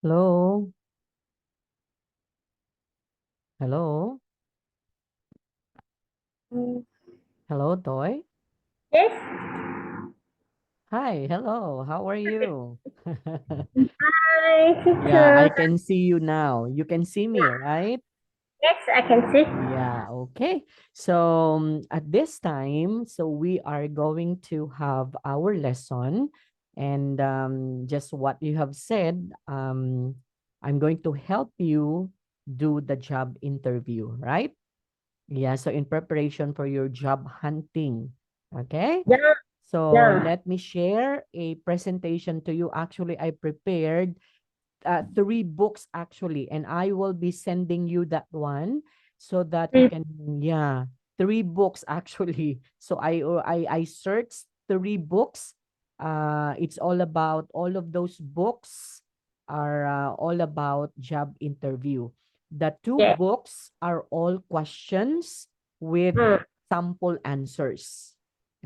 Hello. Hello. Mm, Hello, Toy. Yes, Hi. Hello. How are you? hi, Yeah, I teacher. can see you now. You can see me, right? Yes, I can see. Yeah, okay. So at this time, so we are going to have our lesson and just what you have said, I'm going to help you do the job interview, right? Yeah, so in preparation for your job hunting. Okay? Yeah, So yeah. let me share a presentation to you. Actually, I prepared three books actually, and I will be sending you that one so that you Mm, can, yeah, three books actually. So I searched three books. It's all about all of those books are all about job interview. The two yeah. books are all questions with Mm, sample answers.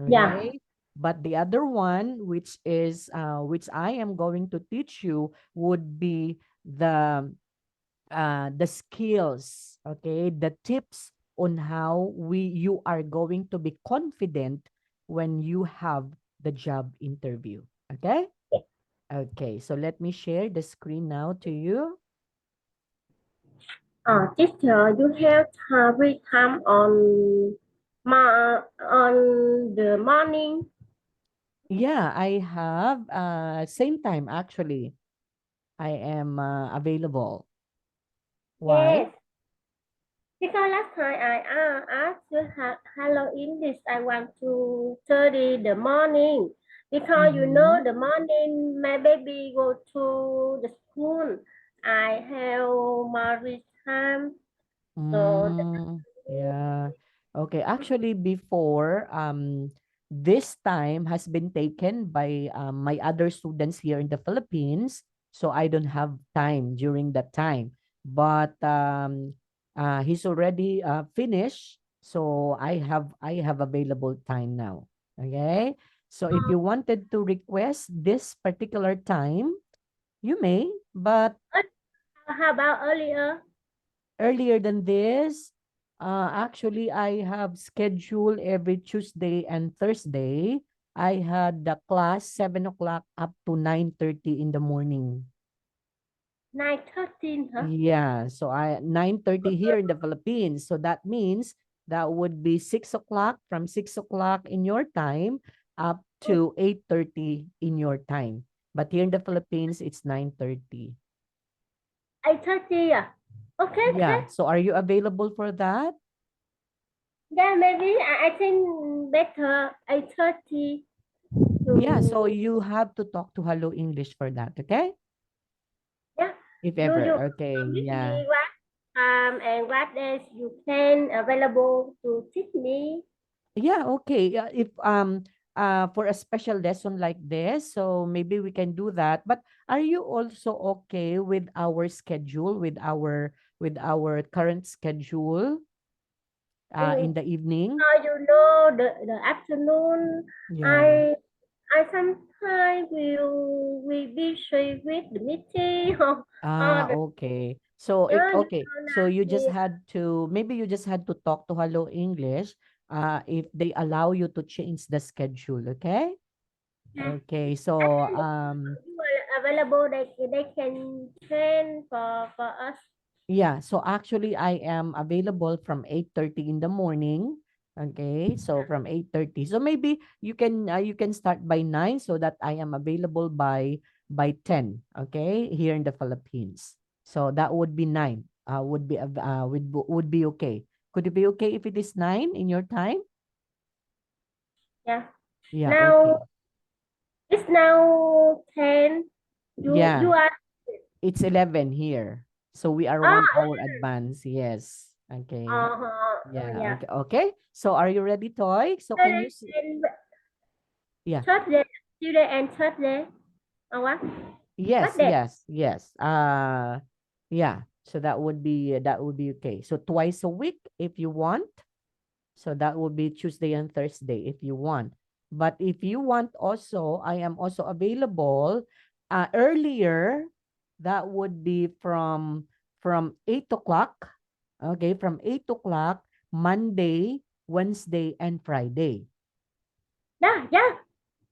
yeah. Okay. But the other one, which I am going to teach you, would be the skills, okay, the tips on how you are going to be confident when you have the job interview. Okay? Okay, so let me share the screen now to you. Teacher, you have free time on the morning. Yeah, I have same time actually. I am available. Why? Yes, because last time I asked you hello English. I want to study the morning because you know Mm-hmm. the morning my baby go to the school. I have more free time. So Mm, yeah. Okay. Actually, before, this time has been taken by my other students here in the Philippines. So I don't have time during that time. But he's already finished. So I have available time now. Okay. So if you wanted to request this particular time, you may, but how about earlier? earlier than this, actually, I have scheduled every Tuesday and Thursday. I had the class 7 o'clock up to 9:30 in the morning. 9:13, huh? Yeah, so I 9:30 here in the Philippines. So that means that would be 6 o'clock, from 6 o'clock in your time up to 8:30 in your time. But here in the Philippines, it's 9:30. 8:30, yeah. Okay, okay. Yeah. So are you available for that? Yeah, maybe I think better 8:30 Yeah, so to, you have to talk to Hello English for that, okay? yeah. If You ever, okay, promise yeah. me what and what days you can available to teach me. Yeah, okay. If for a special lesson like this, so maybe we can do that. But are you also okay with our schedule, with our current schedule Mm, in the evening? you know the afternoon Yeah. I I sometimes will be busy with the meeting or the, Okay. So if yeah, you okay, know so now you just me. had to maybe you just had to talk to Hello English if they allow you to change the schedule, okay? Yeah. Okay. I So think you are available. They can train for us. yeah, so actually I am available from 8:30 in the morning. Okay? So from 8:30. So maybe you can start by 9 so that I am available by 10, okay? Here in the Philippines. So that would be 9. Would be okay. Could it be okay if it is 9 in your time? Yeah. Yeah, Now okay. it's now 10. You Yeah, are it's 11 here. So we are oh 1 hour advance. Yes. Okay. Yeah, yeah. okay. Okay. So are you ready, Toy? So can you Thursday see? and Yeah. Thursday, Tuesday and Thursday. Oh what? What Yes, day? yes, yes. Yeah. So that would be okay. So twice a week if you want. So that would be Tuesday and Thursday if you want. But if you want also, I am also available earlier. that would be from 8 o'clock. Okay, from 8 o'clock, Monday, Wednesday, and Friday. Yeah, yeah.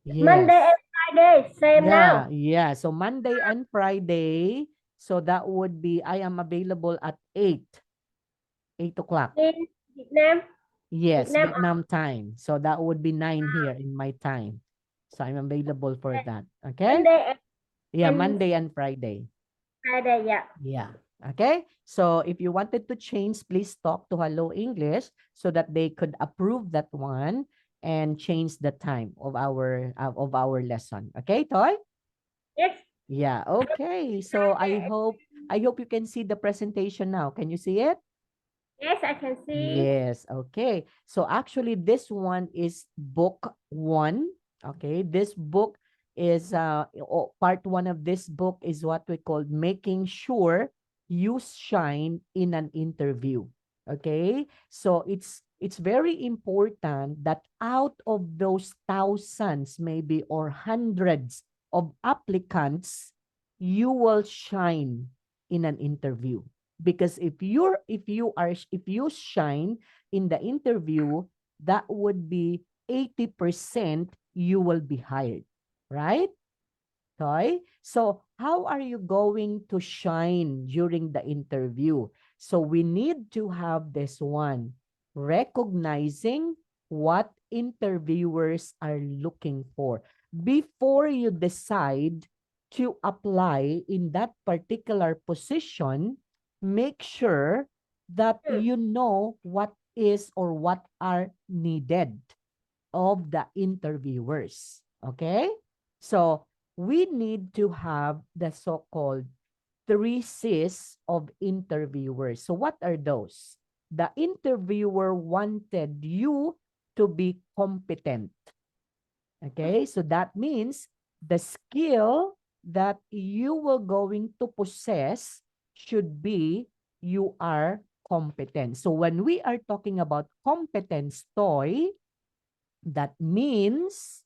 Monday Yes. and Friday, same Yeah, now. yeah. So Monday and Friday. So that would be I am available at 8 o'clock. In Vietnam, Yes, Vietnam Vietnam time. So that would be 9 here in my time. So I'm available for that. Okay? Monday Yeah, and Monday and Friday. Friday, yeah. Yeah. Okay. So if you wanted to change, please talk to Hello English so that they could approve that one and change the time of our lesson. Okay, Toy? Yes, Yeah. Okay. So I hope you can see the presentation now. Can you see it? yes, I can see. Yes, okay. So actually this one is book one. Okay, this book is part one of this book is what we call making sure you shine in an interview. Okay, so it's very important that out of those thousands, maybe or hundreds of applicants, you will shine in an interview because if you shine in the interview, that would be 80% you will be hired, right? Okay, so how are you going to shine during the interview? So we need to have this one, recognizing what interviewers are looking for before you decide to apply in that particular position. Make sure that Hmm. you know what is or what are needed of the interviewers. Okay? So we need to have the so-called three C's of interviewers. So what are those? The interviewer wanted you to be competent. Okay? So that means the skill that you will going to possess should be you are competent. So when we are talking about competence, Toy, that means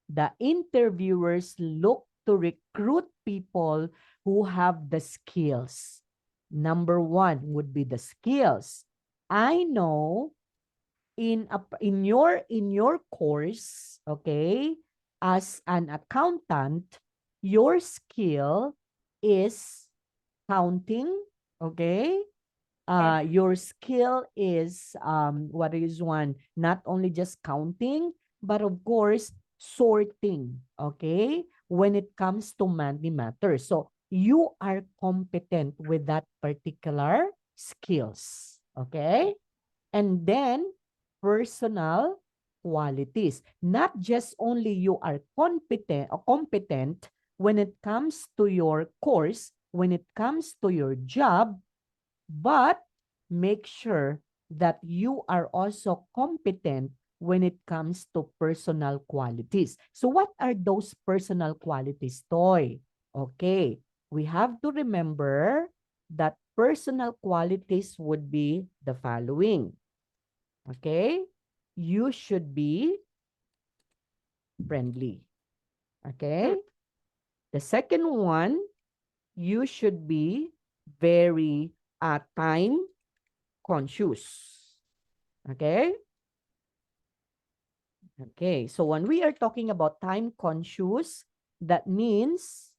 the interviewers look to recruit people who have the skills. Number one would be the skills. I know in your course, okay, as an accountant, your skill is counting, okay? Yes, Your skill is what is one, not only just counting but of course sorting, okay, when it comes to money matters. So you are competent with that particular skills, okay. And then personal qualities, not just only you are competent when it comes to your course, when it comes to your job, but make sure that you are also competent when it comes to personal qualities. So what are those personal qualities, Toy? Okay, we have to remember that personal qualities would be the following. Okay, you should be friendly. hmm. Okay, the second one, you should be very time conscious. Okay. Okay. So when we are talking about time conscious, that means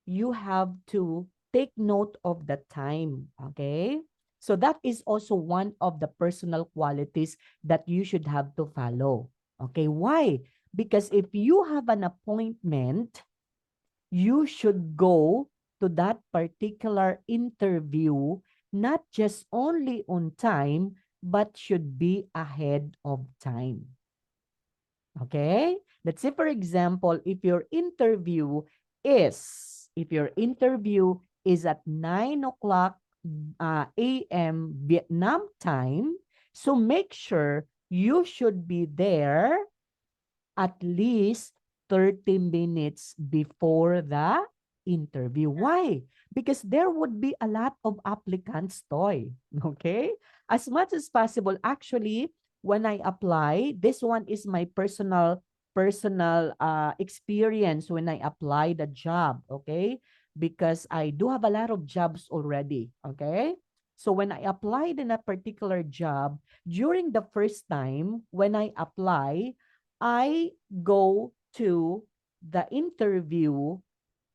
you have to take note of the time. Okay. So that is also one of the personal qualities that you should have to follow. Okay. Why? Because if you have an appointment, you should go to that particular interview not just only on time, but should be ahead of time. Okay? Let's say, for example, if your interview is at 9 o'clock a.m. Vietnam time, so make sure you should be there at least 30 minutes before the interview. Why? Because there would be a lot of applicants, Toy. Okay? As much as possible, actually, when I apply, this one is my personal experience when I apply the job. Okay? because I do have a lot of jobs already. Okay. So when I applied in a particular job, during the first time when I apply, I go to the interview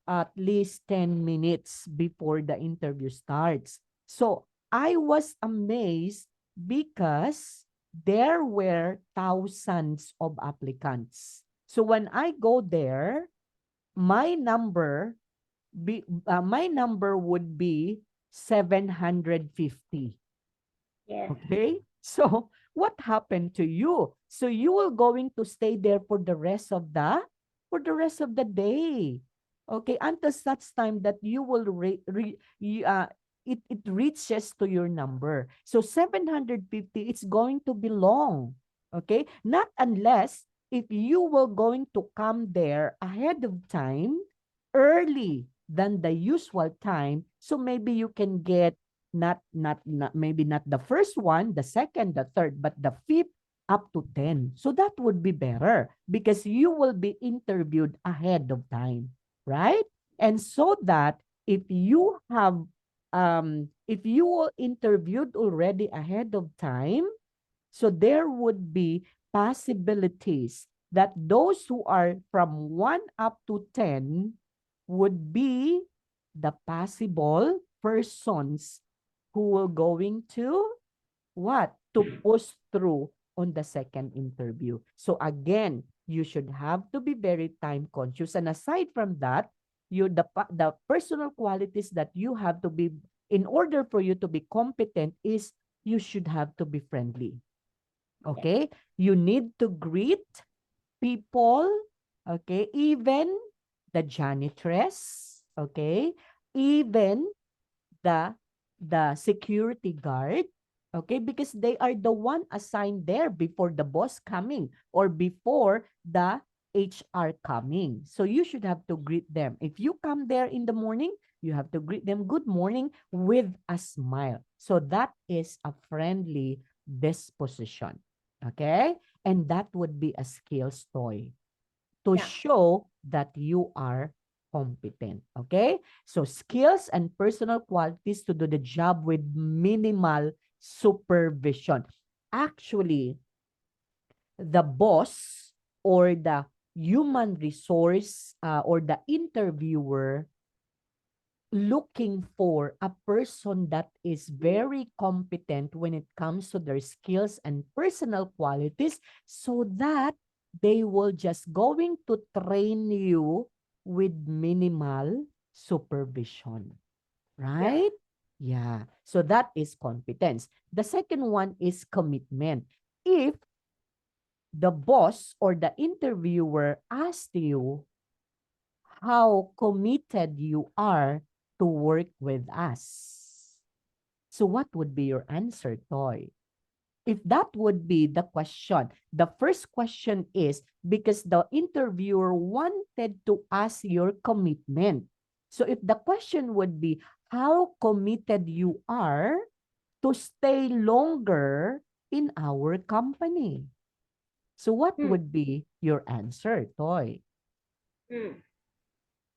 at least 10 minutes before the interview starts. So I was amazed because there were thousands of applicants. So when I go there, my number my number would be 750. Yes. Okay? So, what happened to you? So you will going to stay there for the rest of the day. Okay, until such time that you will it reaches to your number. So 750, it's going to be long. Okay? Not unless if you will going to come there ahead of time, early than the usual time, so maybe you can get not maybe not the first one, the second, the third, but the fifth up to 10. So that would be better because you will be interviewed ahead of time, right? And so that if you were interviewed already ahead of time, so there would be possibilities that those who are from 1 up to 10 would be the possible persons who will going to what? To push through on the second interview. So again, you should have to be very time conscious. And aside from that, the personal qualities that you have to be in order for you to be competent is you should have to be friendly. Yes. Okay? You need to greet people, okay? Even the janitress, okay? Even the security guard, okay? Because they are the one assigned there before the boss coming or before the HR coming. So you should have to greet them. If you come there in the morning, you have to greet them good morning with a smile. So that is a friendly disposition. Okay? And that would be a skills toy to Yeah. show that you are competent. Okay? So skills and personal qualities to do the job with minimal supervision. Actually, the boss or the human resource or the interviewer looking for a person that is very competent when it comes to their skills and personal qualities so that they will just going to train you with minimal supervision, Yeah. right? Yeah. So that is competence. The second one is commitment. If the boss or the interviewer asked you how committed you are to work with us. So what would be your answer, Toy? If that would be the question, the first question is because the interviewer wanted to ask your commitment. So if the question would be how committed you are to stay longer in our company. So what Mm. would be your answer, Toy? Mm.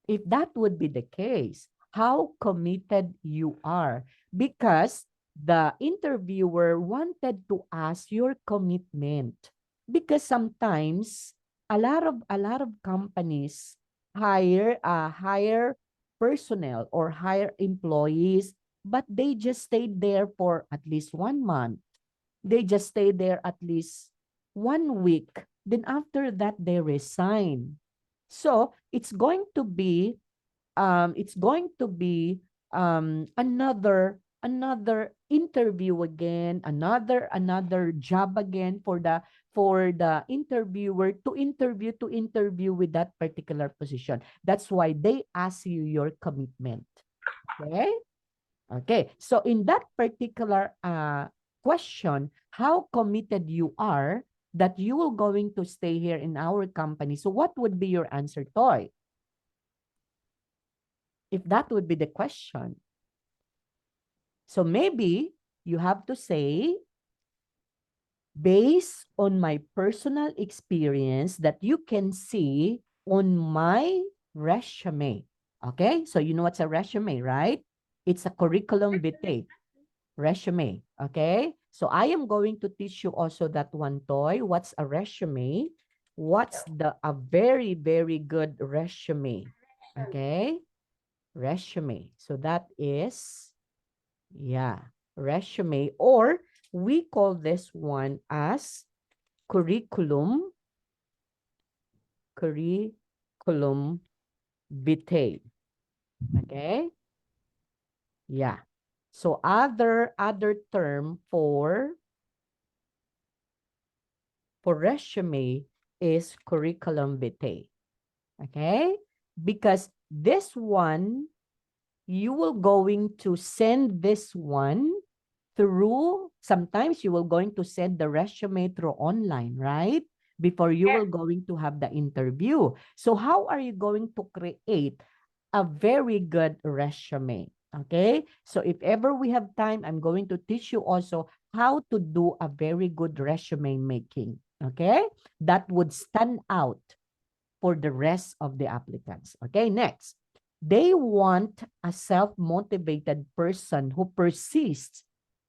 If that would be the case, how committed you are. Because the interviewer wanted to ask your commitment. Because sometimes a lot of companies hire personnel or hire employees, but they just stayed there for at least 1 month. They just stay there at least 1 week. Then after that, they resign. So it's going to be another interview again, another job again for the interviewer to interview with that particular position. That's why they ask you your commitment. Okay? Okay. So in that particular question, how committed you are that you will going to stay here in our company. So what would be your answer, Toy? If that would be the question. So maybe you have to say, based on my personal experience that you can see on my resume. Okay, so you know what's a resume, right? It's a curriculum vitae, resume. Okay, so I am going to teach you also that one, Toy. What's a resume? What's a very, very good resume? Okay, resume. So that is, yeah, resume, or we call this one as curriculum, curriculum vitae. Okay, yeah. So other term for resume is curriculum vitae. Okay, because this one you will going to send this one through, sometimes you will going to send the resume through online, right? Before you Yes. will going to have the interview. So how are you going to create a very good resume? Okay, so if ever we have time, I'm going to teach you also how to do a very good resume making. Okay, that would stand out for the rest of the applicants. Okay, next. They want a self-motivated person who persists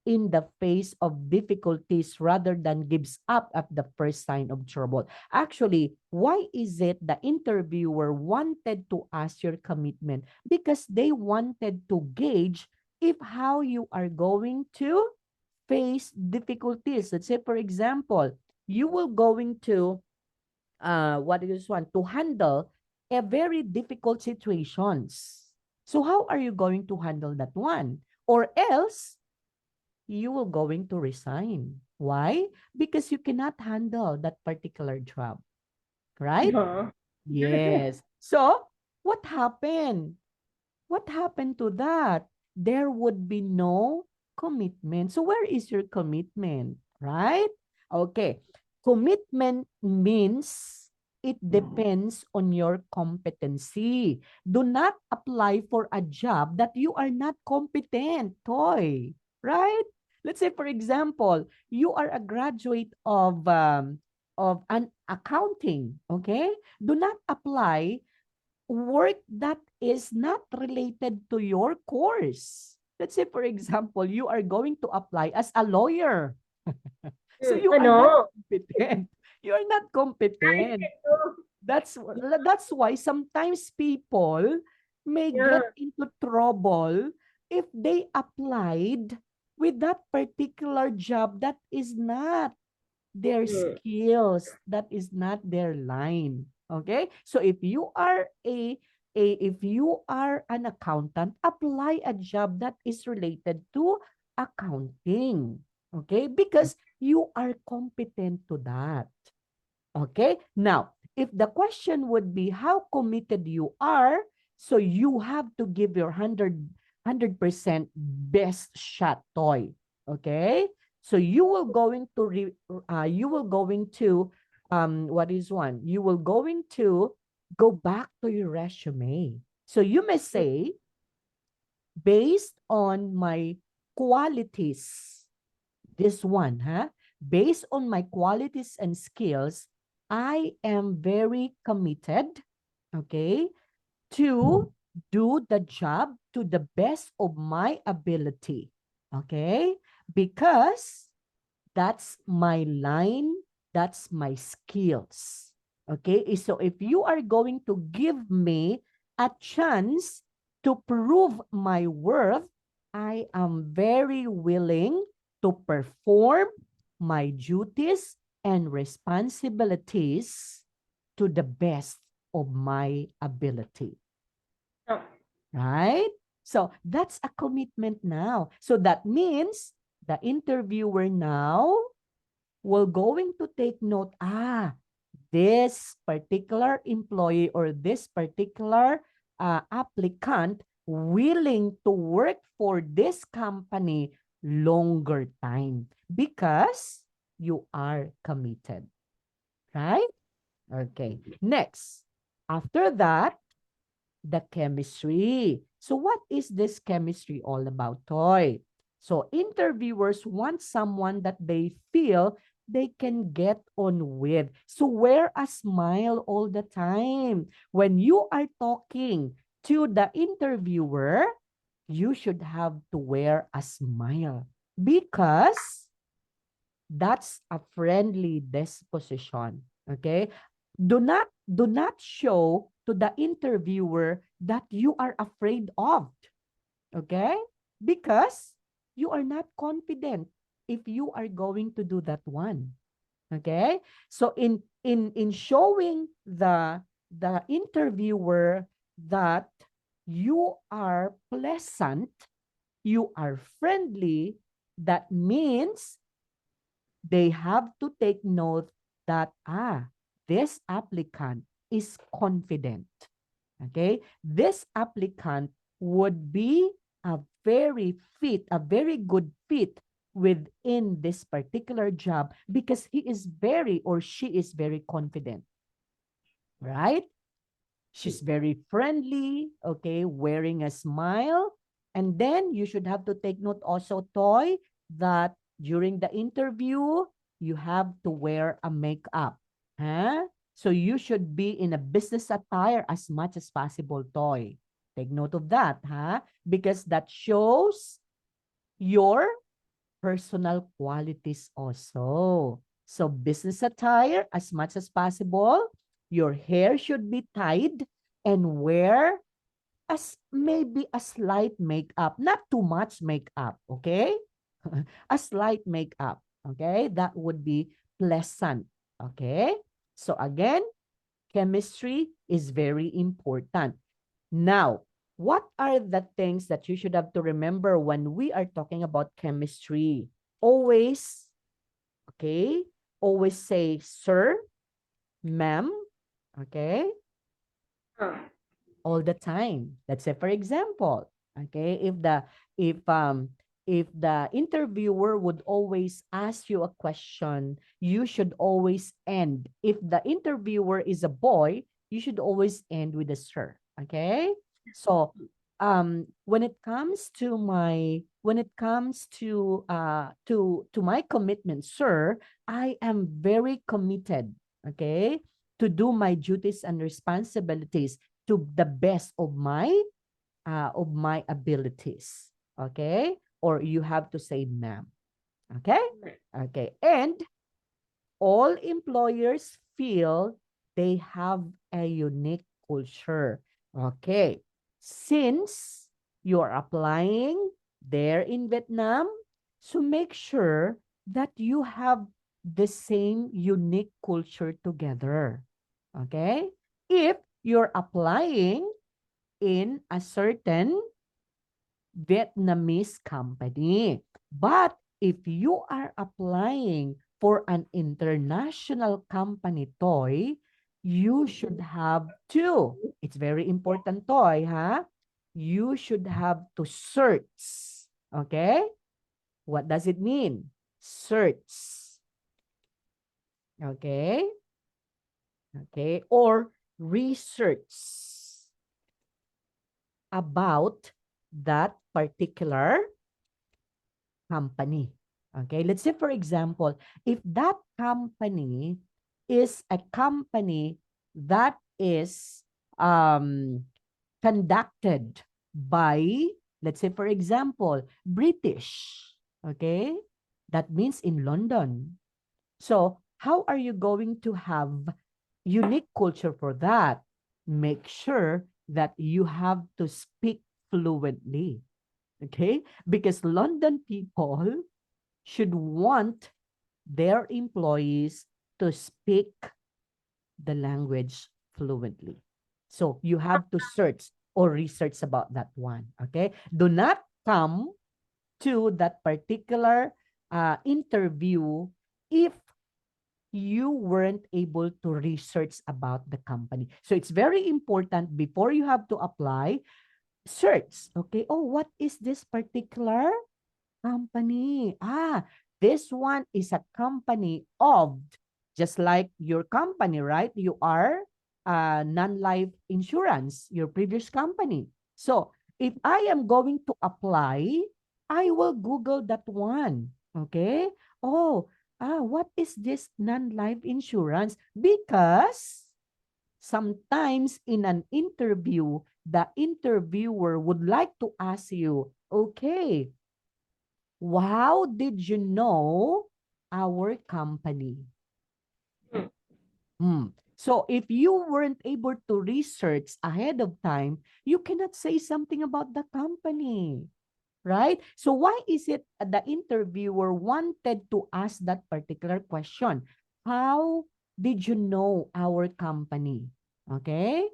in the face of difficulties rather than gives up at the first sign of trouble. Actually, why is it the interviewer wanted to ask your commitment? Because they wanted to gauge if how you are going to face difficulties. Let's say, for example, you will going to what is one to handle a very difficult situations. So how are you going to handle that one? Or else you will going to resign. Why? Because you cannot handle that particular job, right? No. Yes. So what happened? What happened to that? There would be no commitment. So where is your commitment, right? Okay. Commitment means it depends on your competency. Do not apply for a job that you are not competent, Toy, right? Let's say, for example, you are a graduate of an accounting, okay? Do not apply work that is not related to your course. Let's say, for example, you are going to apply as a lawyer. So you are not No. competent. You are not competent. That's why sometimes people may Yeah. get into trouble if they applied with that particular job that is not their Mm. skills, that is not their line. Okay, so if you are if you are an accountant, apply a job that is related to accounting. Okay, because you are competent to that. Okay, now if the question would be how committed you are, so you have to give your 100% best shot, Toy. Okay, so you will going to you will going to what is one, you will going to go back to your resume. So you may say, based on my qualities, this one, huh? Based on my qualities and skills, I am very committed, okay, to do the job to the best of my ability, okay? Because that's my line, that's my skills. Okay, so if you are going to give me a chance to prove my worth, I am very willing to perform my duties and responsibilities to the best of my ability. No. Right? So that's a commitment now. So that means the interviewer now will going to take note, this particular employee or this particular applicant willing to work for this company longer time because you are committed, right? Okay. Next, after that, the chemistry. So what is this chemistry all about, Toy? So interviewers want someone that they feel they can get on with. So wear a smile all the time. When you are talking, to the interviewer, you should have to wear a smile because that's a friendly disposition. Okay? Do not show to the interviewer that you are afraid of. Okay? Because you are not confident if you are going to do that one. Okay? So in showing the interviewer that you are pleasant, you are friendly, that means they have to take note that this applicant is confident. Okay? This applicant would be a very good fit within this particular job because he is very or she is very confident, right? She's very friendly, okay, wearing a smile. And then you should have to take note also, Toy, that during the interview, you have to wear a makeup. Huh? So you should be in a business attire as much as possible, Toy. Take note of that, huh? Because that shows your personal qualities also. So business attire as much as possible. Your hair should be tied and wear as maybe a slight makeup, not too much makeup, okay? A slight makeup, okay? That would be pleasant, okay? So again, chemistry is very important. Now, what are the things that you should have to remember when we are talking about chemistry? Always, okay? Always say sir, ma'am, okay? All the time. Let's say, for example, okay, if the interviewer would always ask you a question, you should always end. If the interviewer is a boy, you should always end with a sir. Okay? So when it comes to my commitment, sir, I am very committed, okay, to do my duties and responsibilities to the best of my abilities. Okay? Or you have to say ma'am. Okay? Okay. And all employers feel they have a unique culture. Okay. Since you're applying there in Vietnam, so make sure that you have the same unique culture together. Okay? If you're applying in a certain Vietnamese company. But if you are applying for an international company, Toy, you should have to, it's very important, Toy, huh? You should have to search. Okay? What does it mean? Search. Okay? Okay? Or research about that particular company. Okay, let's say, for example, if that company is a company that is conducted by, let's say, for example, British, okay, that means in London. So, how are you going to have unique culture for that? Make sure that you have to speak fluently. Okay? Because London people should want their employees to speak the language fluently. So you have to search or research about that one. Okay? Do not come to that particular interview if you weren't able to research about the company. So it's very important before you have to apply, search. Okay? Oh, what is this particular company? This one is a company of, just like your company, right? You are non-life insurance, your previous company. So if I am going to apply, I will Google that one. Okay? Oh, what is this non-life insurance? Because Sometimes in an interview, the interviewer would like to ask you, okay, how did you know our company? Mm. So if you weren't able to research ahead of time, you cannot say something about the company, right? So why is it the interviewer wanted to ask that particular question? How did you know our company? Okay?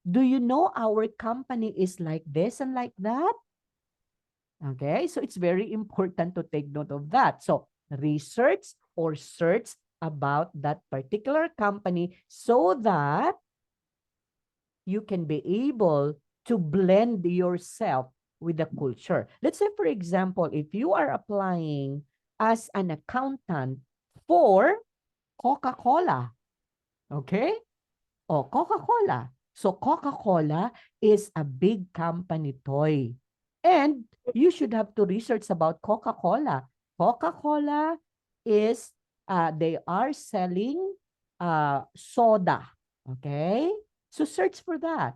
Do you know our company is like this and like that? Okay, so it's very important to take note of that. So research or search about that particular company so that you can be able to blend yourself with the culture. Let's say, for example, if you are applying as an accountant for Coca-Cola, okay? Oh, Coca-Cola. So Coca-Cola is a big company toy. And you should have to research about Coca-Cola. Coca-Cola is, they are selling soda. Okay? So search for that.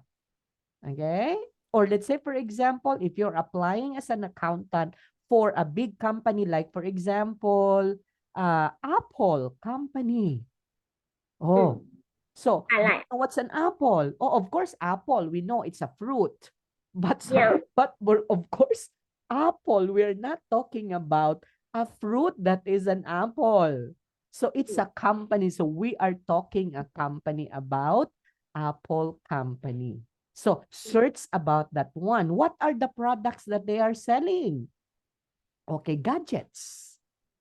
Okay? Or let's say, for example, if you're applying as an accountant for a big company, like, for example, Apple company. Oh, Mm. so, I do like. you know what's an apple? Oh, of course, apple. We know it's a fruit. But Yeah. of course, apple. We're not talking about a fruit that is an apple. So it's Mm. a company. So we are talking a company about Apple company. So search about that one. What are the products that they are selling? Okay, gadgets.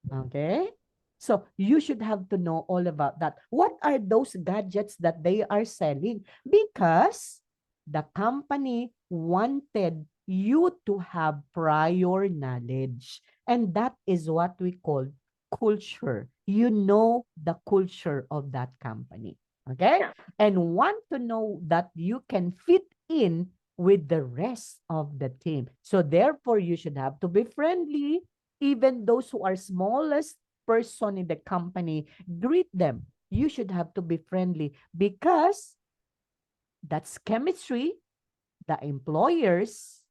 Okay. So you should have to know all about that. What are those gadgets that they are selling? Because the company wanted you to have prior knowledge. And that is what we call culture. You know the culture of that company. Okay? Yeah. And want to know that you can fit in with the rest of the team. So therefore, you should have to be friendly. Even those who are smallest person in the company, greet them. You should have to be friendly because that's chemistry. The employers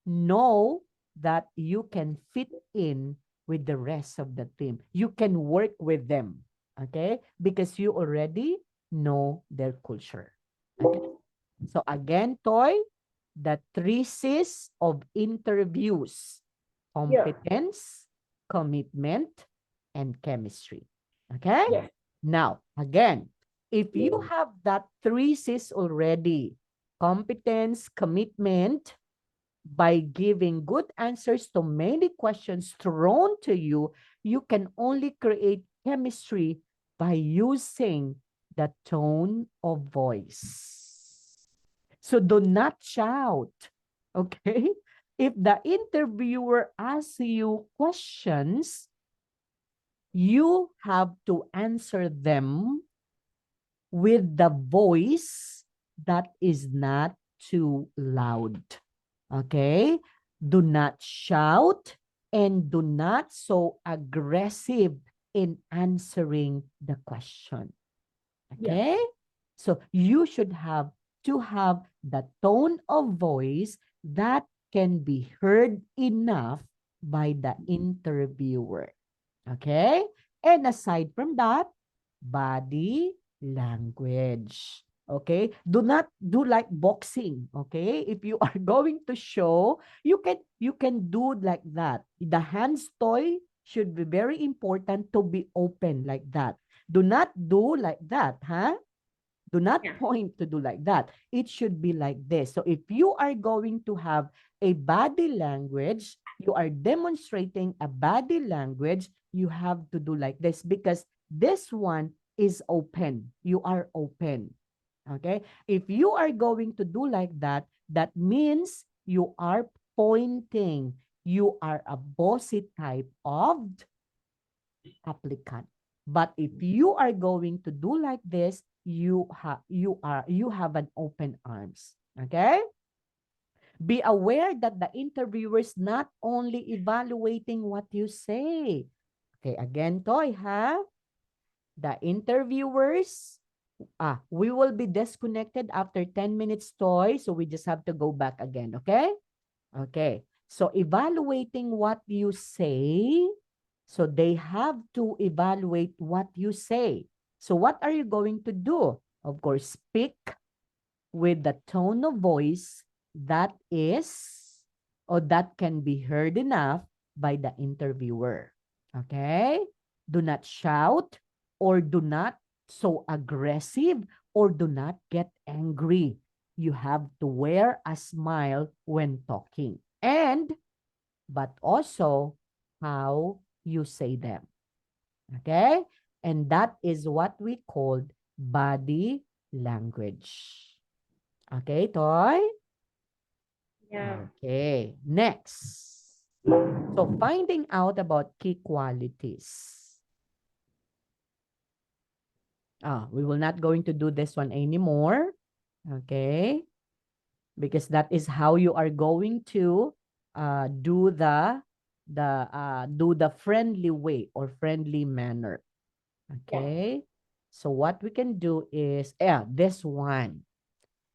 know that you can fit in with the rest of the team. You can work with them, okay? Because you already know their culture. Okay? So again, Toy, the three C's of interviews: Yeah. competence, commitment, and chemistry. Okay? Yes. Now, again, if you have that three C's already: competence, commitment, by giving good answers to many questions thrown to you, you can only create chemistry by using the tone of voice. So do not shout, okay? If the interviewer asks you questions, you have to answer them with the voice that is not too loud. Okay? Do not shout and do not so aggressive in answering the question. Yeah. Okay? So you should have to have the tone of voice that can be heard enough by the interviewer. Okay? And aside from that, body language. Okay? Do not do like boxing. Okay? If you are going to show, you can do like that. The hands toy should be very important to be open like that. Do not do like that, huh? Do not Yeah. point to do like that. It should be like this. So if you are going to have a body language, you are demonstrating a body language, you have to do like this because this one is open. You are open. Okay? If you are going to do like that, that means you are pointing. You are a bossy type of applicant. But if you are going to do like this, you have an open arms. Okay? Be aware that the interviewer is not only evaluating what you say. Okay, again, Toy, ha? The interviewers We will be disconnected after 10 minutes, Toy. So we just have to go back again, okay? Okay. So evaluating what you say. So they have to evaluate what you say. So what are you going to do? Of course, speak with the tone of voice that is or that can be heard enough by the interviewer. Okay? Do not shout or do not so aggressive or do not get angry. You have to wear a smile when talking. And but also how you say them. Okay? And that is what we called body language. Okay, Toy? Yeah. Okay, next. So finding out about key qualities. We will not going to do this one anymore. Okay, because that is how you are going to do the friendly way or friendly manner. Yeah. Okay, so what we can do is this one.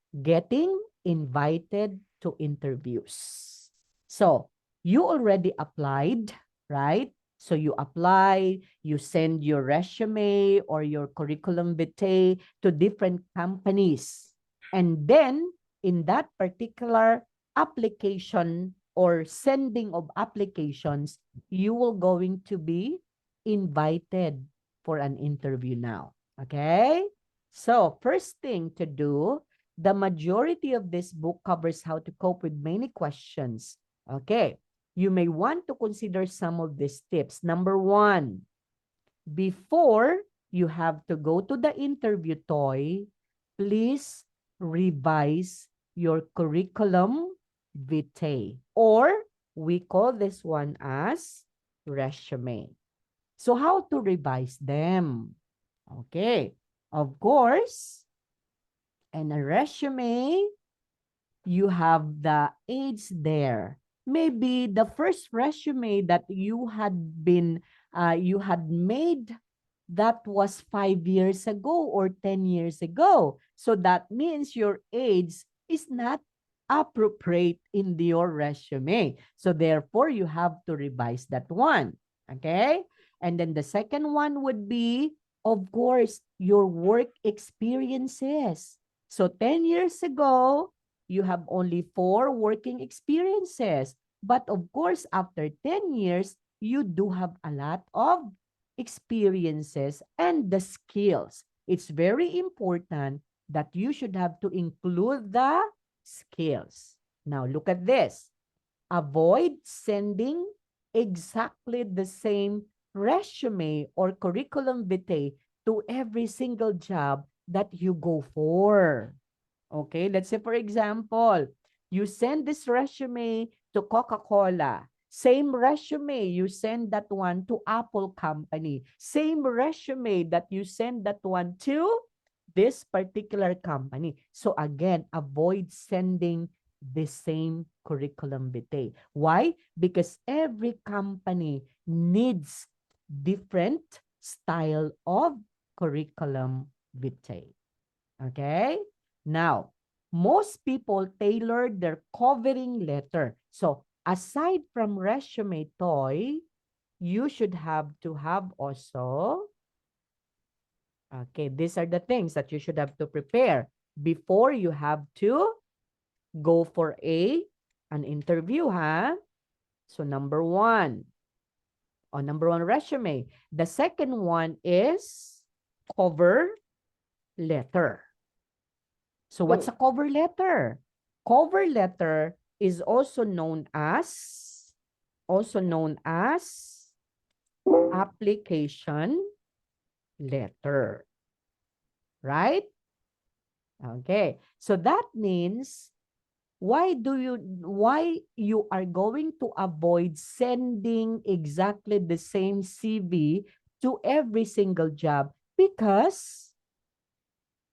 Getting invited to interviews. So you already applied, right? So you apply, you send your resume or your curriculum vitae to different companies. And then in that particular application or sending of applications, you will going to be invited for an interview now. Okay? So first thing to do, the majority of this book covers how to cope with many questions. Okay. You may want to consider some of these tips. Number one, before you have to go to the interview, Toy, please revise your curriculum vitae, or we call this one as resume. So how to revise them? Okay. Of course, and a resume, you have the age there. Maybe the first resume that you had made, that was 5 years ago or 10 years ago. So that means your age is not appropriate in your resume. So therefore, you have to revise that one. Okay? And then the second one would be, of course, your work experiences. So 10 years ago, you have only 4 working experiences. But of course, after 10 years, you do have a lot of experiences and the skills. It's very important that you should have to include the skills. Now, look at this. Avoid sending exactly the same resume or curriculum vitae to every single job that you go for. Okay, let's say for example, you send this resume to Coca-Cola. Same resume, you send that one to Apple Company. Same resume that you send that one to this particular company. So again, avoid sending the same curriculum vitae. Why? Because every company needs different style of curriculum vitae. Okay? Now, most people tailor their covering letter. So, aside from resume, Toy, you should have to have also, okay, these are the things that you should have to prepare before you have to go for an interview, huh? So, number one, resume. The second one is cover letter. So what's a cover letter? Cover letter is also known as application letter, right? Okay. So that means why you are going to avoid sending exactly the same CV to every single job, because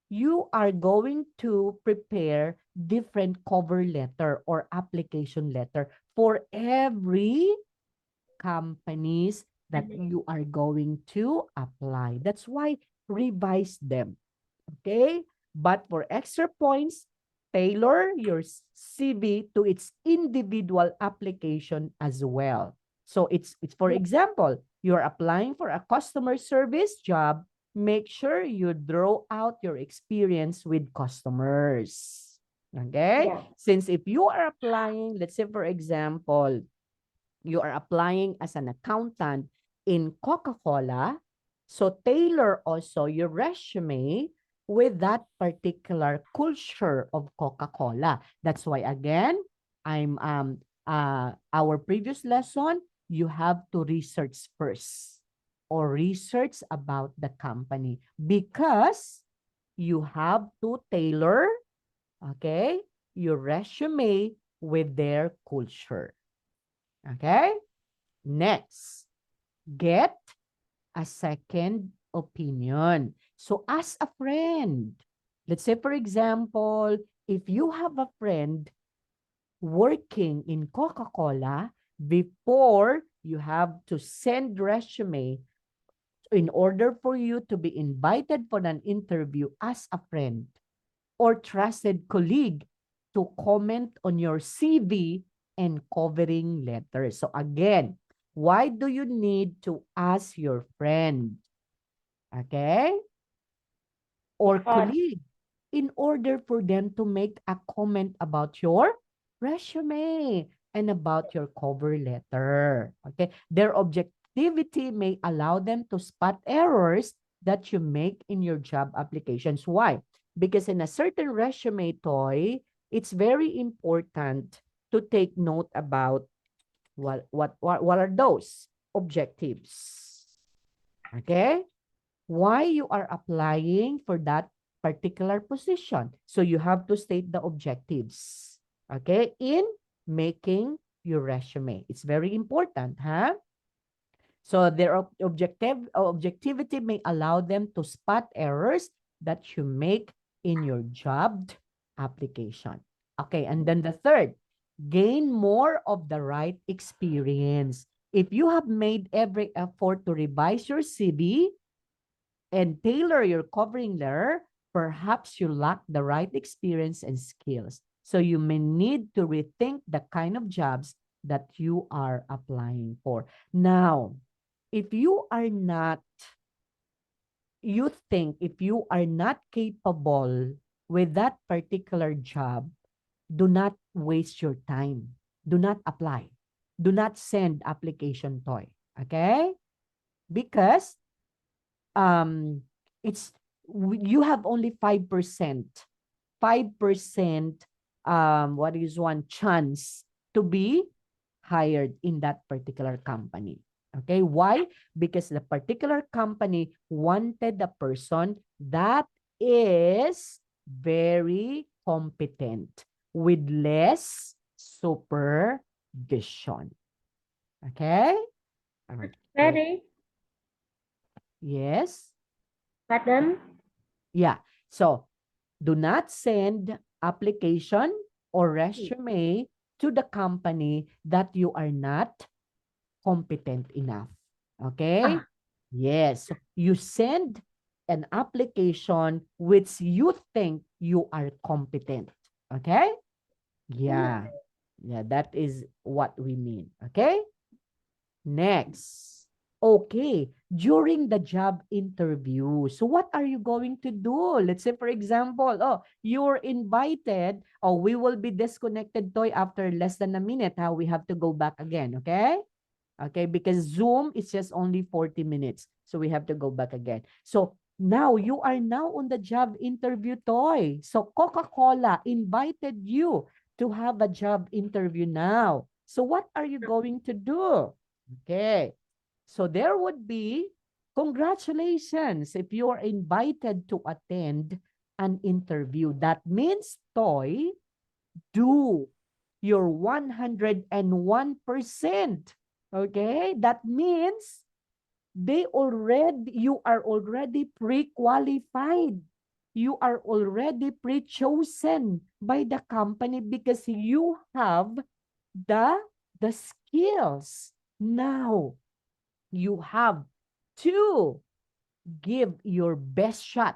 you are going to prepare different cover letter or application letter for every companies that you are going to apply. That's why revise them. Okay? But for extra points, tailor your CV to its individual application as well. So it's for example, you're applying for a customer service job, make sure you draw out your experience with customers. Okay? Yeah. Since if you are applying, let's say for example, you are applying as an accountant in Coca-Cola, so tailor also your resume with that particular culture of Coca-Cola. That's why again, I'm our previous lesson, you have to research first or research about the company because you have to tailor, okay, your resume with their culture. Okay? Next, get a second opinion. So ask a friend. Let's say, for example, if you have a friend working in Coca-Cola, before you have to send resume in order for you to be invited for an interview, ask a friend or trusted colleague to comment on your CV and covering letter. So again, why do you need to ask your friend? Okay? Or Because colleague in order for them to make a comment about your resume and about your cover letter. Okay? Their objectivity may allow them to spot errors that you make in your job applications. Why? Because in a certain resume, Toy, it's very important to take note about what are those objectives. Okay? Why you are applying for that particular position. So you have to state the objectives, okay, in making your resume. It's very important, huh? So their objectivity may allow them to spot errors that you make in your job application. Okay, and then the third, gain more of the right experience. If you have made every effort to revise your CV, and tailor your covering letter, perhaps you lack the right experience and skills. So you may need to rethink the kind of jobs that you are applying for. Now, if you are not, you think if you are not capable with that particular job, do not waste your time. Do not apply. Do not send application toy. Okay? Because um it's you have only 5% what is one chance to be hired in that particular company. Okay, why? Because the particular company wanted the person that is very competent with less supervision. Okay, okay. very Yes. pardon. Yeah. So do not send application or resume to the company that you are not competent enough. Okay? Ah, Yes. So you send an application which you think you are competent. Okay? Yeah. Yeah, that is what we mean. Okay? Next. Okay, during the job interview, so what are you going to do? Let's say, for example, oh, you're invited, oh, we will be disconnected, Toy, after less than a minute. How we have to go back again, okay? Okay, because Zoom is just only 40 minutes. So we have to go back again. So now you are now on the job interview, Toy. So Coca-Cola invited you to have a job interview now. So what are you going to do? Okay. So there would be congratulations if you are invited to attend an interview. That means, Toy, do your 101%. Okay? That means you are already pre-qualified. You are already pre-chosen by the company because you have the the skills. Now, you have to give your best shot